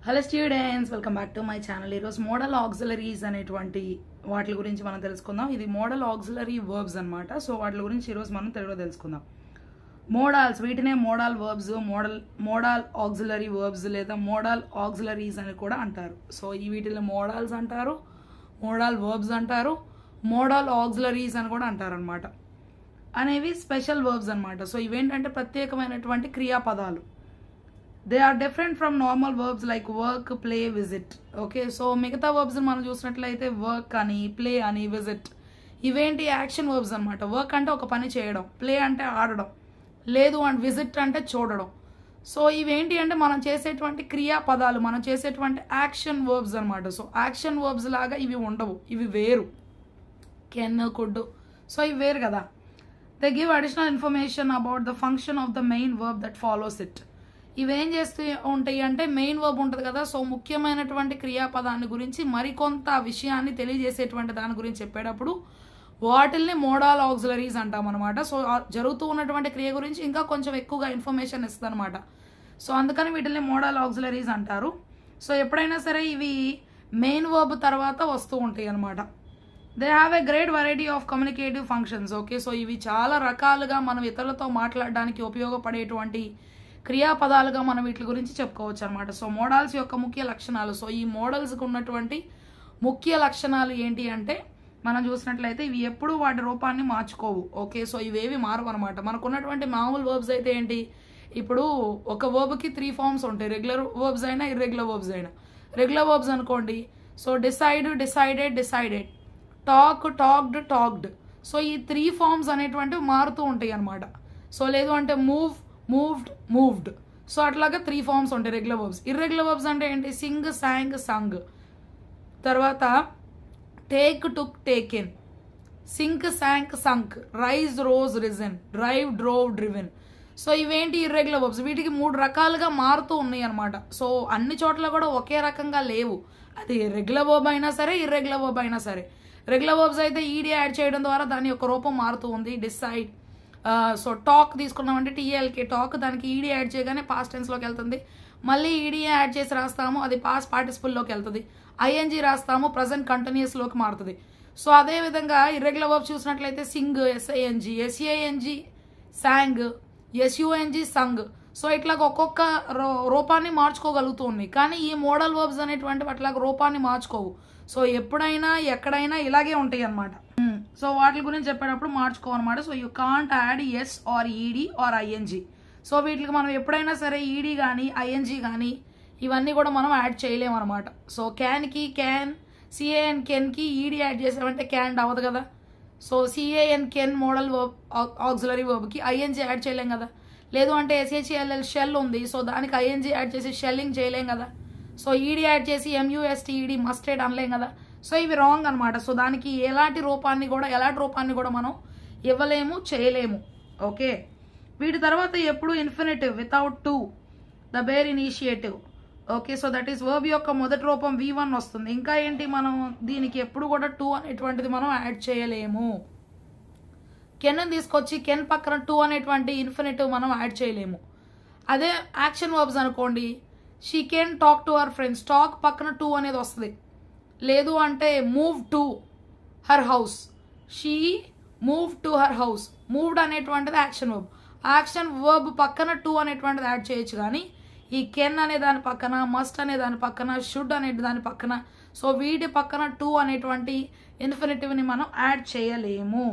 Hello students, welcome back to my channel. ఈరోజు modal auxiliaries అనేటువంటి వాటి గురించి మనం తెలుసుకుందాం. ఇది మోడల్ ఆక్సిలరీ వర్బ్స్ అనమాట. సో వాటి గురించి ఈరోజు మనం తెలుగులో తెలుసుకుందాం. మోడల్స్, వీటినే modal verbs, modal auxiliary verbs లేదా మోడల్ ఆక్సిలరీస్ అని కూడా అంటారు. సో ఈ వీటిలో మోడల్స్ అంటారు, మోడల్ వర్బ్స్ అంటారు, మోడల్ ఆక్సిలరీస్ అని కూడా అంటారు అనమాట. అనేవి స్పెషల్ వర్బ్స్ అనమాట. సో ఇవేంటంటే ప్రత్యేకమైనటువంటి క్రియాపదాలు. They are different from normal verbs like work, play, visit. Okay, so మిగతా వర్బ్స్ మనం చూసినట్లయితే వర్క్ అని, ప్లే అని, విజిట్ ఇవేంటి యాక్షన్ వర్బ్స్ అనమాట. వర్క్ అంటే ఒక పని చేయడం, ప్లే అంటే ఆడడం, లేదు అండ్ విజిట్ అంటే చూడడం. సో ఇవేంటి అంటే మనం చేసేటువంటి క్రియాపదాలు, మనం చేసేటువంటి యాక్షన్ వర్బ్స్ అనమాట. సో యాక్షన్ వర్బ్స్ లాగా ఇవి ఉండవు, ఇవి వేరు. కెన్, కుడ్, సో ఇవి వేరు కదా. They give additional information about the function of the main verb that follows it. ఇవేం చేస్తూ ఉంటాయి అంటే మెయిన్ వర్బ్ ఉంటుంది కదా, సో ముఖ్యమైనటువంటి క్రియాపదాన్ని గురించి మరికొంత విషయాన్ని తెలియజేసేటువంటి దాని గురించి చెప్పేటప్పుడు వాటిల్ని మోడల్ ఆక్సిలరీస్ అంటాం అనమాట. సో జరుగుతూ ఉన్నటువంటి క్రియ గురించి ఇంకా కొంచెం ఎక్కువగా ఇన్ఫర్మేషన్ ఇస్తుంది అనమాట. సో అందుకని వీటిల్ని మోడల్ ఆక్సిలరీస్ అంటారు. సో ఎప్పుడైనా సరే ఇవి మెయిన్ వర్బ్ తర్వాత వస్తూ ఉంటాయి అనమాట. They have a great variety of communicative functions. Okay, so ఇవి చాలా రకాలుగా మనం ఇతరులతో మాట్లాడడానికి ఉపయోగపడేటువంటి క్రియాపదాలుగా మనం వీటి గురించి చెప్పుకోవచ్చు అనమాట. సో మోడల్స్ యొక్క ముఖ్య లక్షణాలు. సో ఈ మోడల్స్కి ఉన్నటువంటి ముఖ్య లక్షణాలు ఏంటి అంటే మనం చూసినట్లయితే ఇవి ఎప్పుడూ వాటి రూపాన్ని మార్చుకోవు. ఓకే, సో ఇవేవి మారవు అనమాట. మనకు ఉన్నటువంటి మామూలు వర్బ్స్ అయితే ఏంటి, ఇప్పుడు ఒక వర్బ్కి 3 ఫార్మ్స్ ఉంటాయి. రెగ్యులర్ వర్బ్స్ అయినా, ఇర్రెగ్యులర్ వర్బ్స్ అయినా. రెగ్యులర్ వర్బ్స్ అనుకోండి, so decide, decided, decided, talk, talked, talked. So ఈ 3 ఫార్మ్స్ అనేటువంటివి మారుతూ ఉంటాయి అనమాట. సో లేదు అంటే మూవ్, మూవ్డ్, మూవ్డ్. సో అట్లాగా 3 ఫార్మ్స్ ఉంటాయి రెగ్యులర్ వర్బ్స్. ఇర్రెగ్యులర్ వర్బ్స్ అంటే ఏంటి, సింగ్, సాంగ్, సంగ్. తర్వాత take, took, taken, sink, sank, sunk, rise, rose, risen, drive, drove, driven. So ఇవేంటి ఇర్రెగ్యులర్ వర్బ్స్. వీటికి 3 రకాలుగా మారుతూ ఉన్నాయి అనమాట. సో అన్ని చోట్ల కూడా ఒకే రకంగా లేవు. అది రెగ్యులర్ వర్బ్ అయినా సరే, ఇర్రెగ్యులర్ వర్బ్ అయినా సరే. రెగ్యులర్ వర్బ్స్ అయితే ఈడీ యాడ్ చేయడం ద్వారా దాని యొక్క రూపం మారుతూ ఉంది. డిసైడ్, సో టాక్ తీసుకున్నామంటే టీఎల్కే టాక్, దానికి ఈడీ యాడ్ చేయగానే పాస్ట్ టెన్స్లోకి వెళ్తుంది. మళ్ళీ ఈడీ యాడ్ చేసి రాస్తాము, అది పాస్ట్ పార్టిసిపుల్లోకి వెళ్తుంది. ఐఎన్జీ రాస్తాము, ప్రజెంట్ కంటిన్యూస్లోకి మారుతుంది. సో అదేవిధంగా ఇర్రెగ్యులర్ వర్బ్ చూసినట్లయితే సింగ్, ఎస్ఐఎన్జీ, ఎస్ఏఎన్జీ సాంగ్, ఎస్యుఎన్జీ సంగ్. సో ఇట్లా ఒక్కొక్క రూపాన్ని మార్చుకోగలుగుతూ ఉన్నాయి. కానీ ఈ మోడల్ వర్బ్స్ అనేటువంటివి అట్లా రూపాన్ని మార్చుకోవు. సో ఎప్పుడైనా ఎక్కడైనా ఇలాగే ఉంటాయి అన్నమాట. సో వాటి గురించి చెప్పేటప్పుడు మార్చుకోవన్నమాట. So you can't add S or ED or ING. So వీటికి మనం ఎప్పుడైనా సరే ఈడీ కానీ ఐఎన్జీ కానీ ఇవన్నీ కూడా మనం యాడ్ చేయలేము అనమాట. సో క్యాన్కి క్యాన్, సిఏఎన్ కెన్కి ఈడీ యాడ్ చేసామంటే క్యాన్ అవ్వదు కదా. So CAN can modal verb auxiliary వర్బ్కి ఐఎన్జీ యాడ్ చేయలేం కదా. లేదు అంటే ఎస్హెచ్ఎల్ఎల్ షెల్ ఉంది, సో దానికి ఐఎన్జీ యాడ్ చేసి షెల్లింగ్ చేయలేం కదా. సో ఈడీ యాడ్ చేసి ఎంయూఎస్టీఈడీ మస్టెడ్ అనలేం కదా. సో ఇవి రాంగ్ అనమాట. సో దానికి ఎలాంటి రూపాన్ని కూడా మనం ఇవ్వలేము, చేయలేము. ఓకే, వీటి తర్వాత ఎప్పుడు infinitive without to, the bare initiative. Okay, so that is verb యొక్క మొదటి రూపం V1 వస్తుంది. ఇంకా ఏంటి, మనం దీనికి ఎప్పుడు కూడా టు అనేటువంటిది మనం యాడ్ చేయలేము. కెన్ తీసుకొచ్చి కెన్ పక్కన టు అనేటువంటి ఇన్ఫినిటివ్ మనం యాడ్ చేయలేము. అదే యాక్షన్ వర్బ్స్ అనుకోండి, she can talk to our friends, talk పక్కన టు అనేది వస్తుంది. లేదు అంటే move to her house, she move to her house. Moved అనేటువంటిది యాక్షన్ వర్బ్. యాక్షన్ వర్బ్ పక్కన టు అనేటువంటిది యాడ్ చేయొచ్చు. కానీ ఈ కెన్ అనే దాని పక్కన, మస్ట్ అనే దాని పక్కన, షుడ్ అనే దాని పక్కన, సో వీటి పక్కన టు అనేటువంటి ఇన్ఫినిటివ్ని మనం యాడ్ చేయలేము.